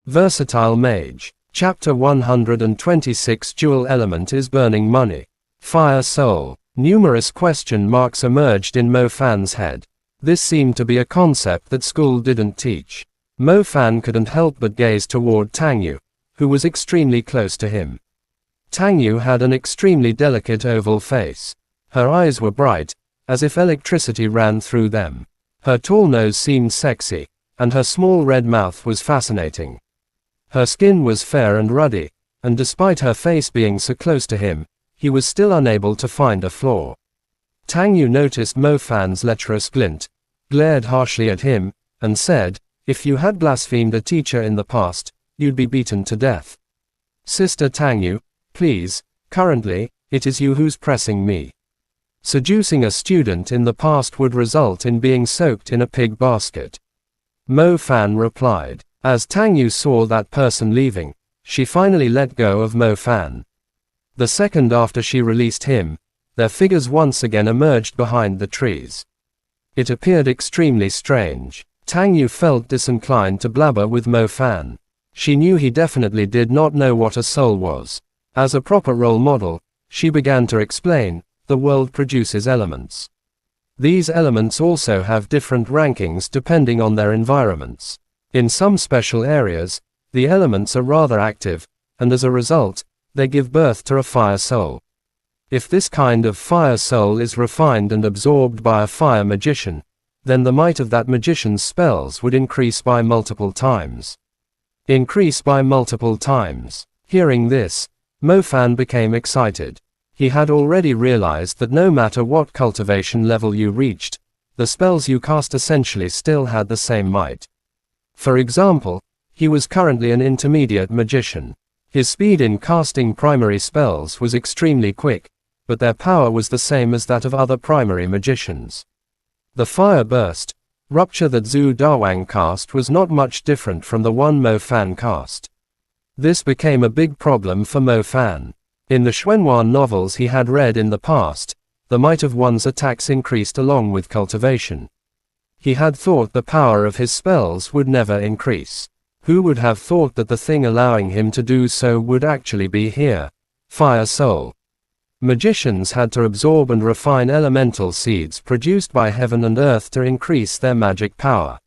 Versatile Mage. Chapter 126. Dual element is burning money. Fire Soul. Numerous question marks emerged in Mo Fan's head. This seemed to be a concept that school didn't teach. Mo Fan couldn't help but gaze toward Tang Yu, who was extremely close to him. Tang Yu had an extremely delicate oval face. Her eyes were bright, as if electricity ran through them. Her tall nose seemed sexy, and her small red mouth was fascinating. Her skin was fair and ruddy, and despite her face being so close to him, he was still unable to find a flaw. Tang Yu noticed Mo Fan's lecherous glint, glared harshly at him, and said, "If you had blasphemed a teacher in the past, you'd be beaten to death. Sister Tang Yu, please, currently, it is you who's pressing me." Seducing a student in the past would result in being soaked in a pig basket. Mo Fan replied. As Tang Yu saw that person leaving, she finally let go of Mo Fan. The second after she released him, their figures once again emerged behind the trees. It appeared extremely strange. Tang Yu felt disinclined to blabber with Mo Fan. She knew he definitely did not know what a soul was. As a proper role model, she began to explain, the world produces elements. These elements also have different rankings depending on their environments. In some special areas, the elements are rather active, and as a result, they give birth to a fire soul. If this kind of fire soul is refined and absorbed by a fire magician, then the might of that magician's spells would increase by multiple times. Increase by multiple times. Hearing this, Mo Fan became excited. He had already realized that no matter what cultivation level you reached, the spells you cast essentially still had the same might. For example, he was currently an intermediate magician. His speed in casting primary spells was extremely quick, but their power was the same as that of other primary magicians. The fire burst, rupture that Zhu Dawang cast was not much different from the one Mo Fan cast. This became a big problem for Mo Fan. In the Xuanhuan novels he had read in the past, the might of one's attacks increased along with cultivation. He had thought the power of his spells would never increase. Who would have thought that the thing allowing him to do so would actually be here? Fire Soul. Magicians had to absorb and refine elemental seeds produced by heaven and earth to increase their magic power.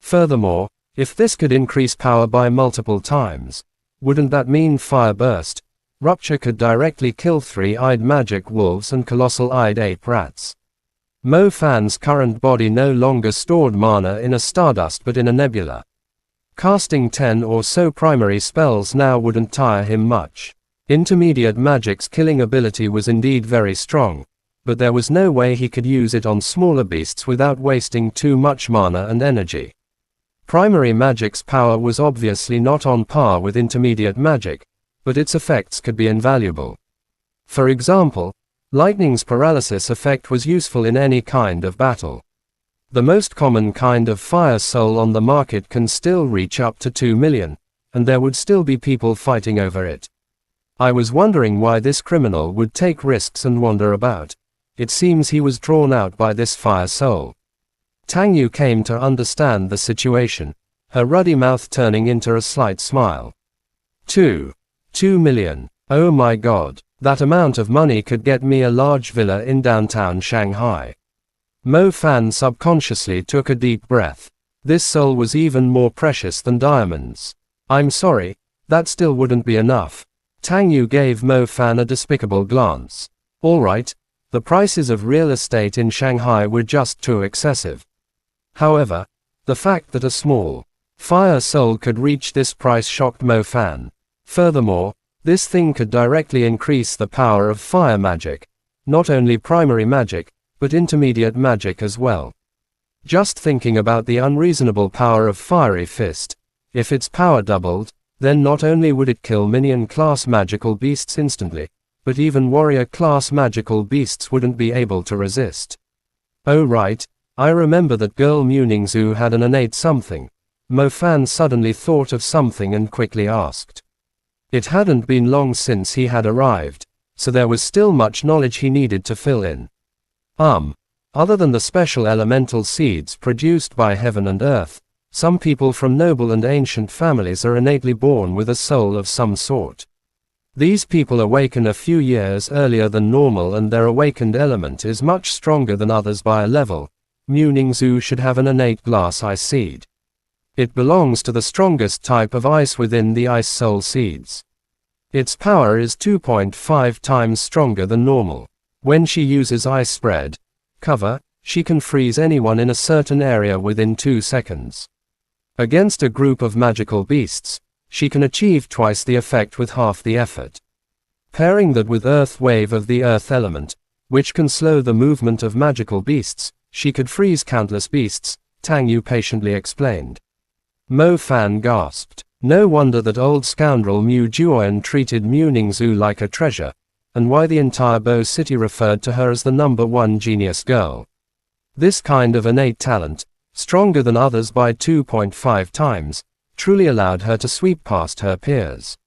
Furthermore, if this could increase power by multiple times, wouldn't that mean fire burst, rupture could directly kill three-eyed magic wolves and colossal-eyed ape rats? Mo Fan's current body no longer stored mana in a stardust but in a nebula. Casting 10 or so primary spells now wouldn't tire him much. Intermediate magic's killing ability was indeed very strong, but there was no way he could use it on smaller beasts without wasting too much mana and energy. Primary magic's power was obviously not on par with intermediate magic, but its effects could be invaluable. For example, lightning's paralysis effect was useful in any kind of battle. The most common kind of fire soul on the market can still reach up to 2 million, and there would still be people fighting over it. I was wondering why this criminal would take risks and wander about. It seems he was drawn out by this fire soul. Tang Yu came to understand the situation, her ruddy mouth turning into a slight smile. 2 million. Oh my god. That amount of money could get me a large villa in downtown Shanghai. Mo Fan subconsciously took a deep breath. This soul was even more precious than diamonds. I'm sorry, that still wouldn't be enough. Tang Yu gave Mo Fan a despicable glance. Alright, the prices of real estate in Shanghai were just too excessive. However, the fact that a small fire soul could reach this price shocked Mo Fan. Furthermore, this thing could directly increase the power of fire magic, not only primary magic, but intermediate magic as well. Just thinking about the unreasonable power of Fiery Fist, if its power doubled, then not only would it kill minion-class magical beasts instantly, but even warrior-class magical beasts wouldn't be able to resist. Oh right, I remember that girl Muningzhu had an innate something. Mo Fan suddenly thought of something and quickly asked. It hadn't been long since he had arrived, so there was still much knowledge he needed to fill in. Other than the special elemental seeds produced by heaven and earth, Some people from noble and ancient families are innately born with a soul of some sort. These people awaken a few years earlier than normal, and their awakened element is much stronger than others by a level. Muningzu should have an innate glass ice seed. It belongs to the strongest type of ice within the ice soul seeds. Its power is 2.5 times stronger than normal. When she uses ice spread cover, she can freeze anyone in a certain area within 2 seconds. Against a group of magical beasts, she can achieve twice the effect with half the effort. Pairing that with Earth Wave of the Earth element, which can slow the movement of magical beasts, she could freeze countless beasts, Tang Yu patiently explained. Mo Fan gasped. No wonder that old scoundrel Mu Juoyan treated Muningzu like a treasure, and why the entire Bo city referred to her as the #1 genius girl. This kind of innate talent, stronger than others by 2.5 times, truly allowed her to sweep past her peers.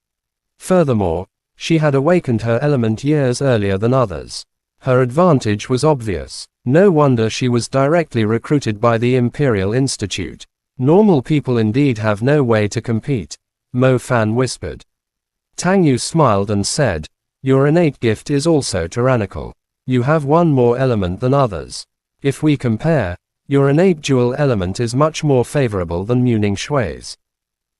Furthermore, she had awakened her element years earlier than others. Her advantage was obvious. No wonder she was directly recruited by the Imperial Institute. Normal people indeed have no way to compete, Mo Fan whispered. Tang Yu smiled and said, your innate gift is also tyrannical. You have one more element than others. If we compare, your innate dual element is much more favorable than Muning Shui's.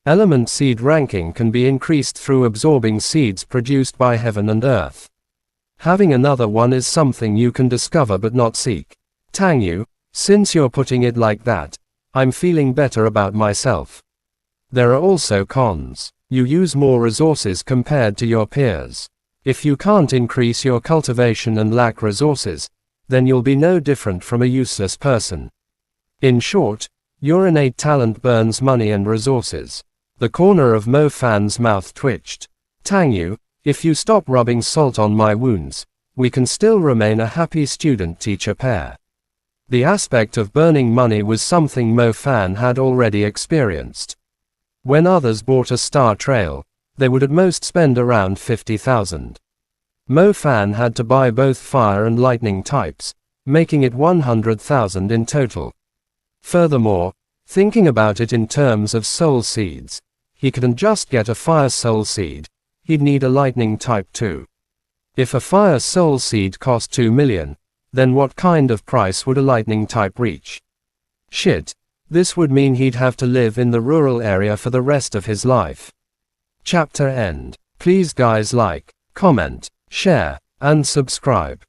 Element seed ranking can be increased through absorbing seeds produced by heaven and earth. Having another one is something you can discover but not seek. Tang Yu, since you're putting it like that, I'm feeling better about myself. There are also cons. You use more resources compared to your peers. If you can't increase your cultivation and lack resources, then you'll be no different from a useless person. In short, your innate talent burns money and resources. The corner of Mo Fan's mouth twitched. Tang Yu, if you stop rubbing salt on my wounds, we can still remain a happy student-teacher pair. The aspect of burning money was something Mo Fan had already experienced. When others bought a star trail, they would at most spend around 50,000. Mo Fan had to buy both fire and lightning types, making it 100,000 in total. Furthermore, thinking about it in terms of soul seeds, he couldn't just get a fire soul seed, he'd need a lightning type too. If a fire soul seed cost 2 million, then what kind of price would a lightning type reach? Shit, this would mean he'd have to live in the rural area for the rest of his life. Chapter end. Please guys like, comment, share, and subscribe.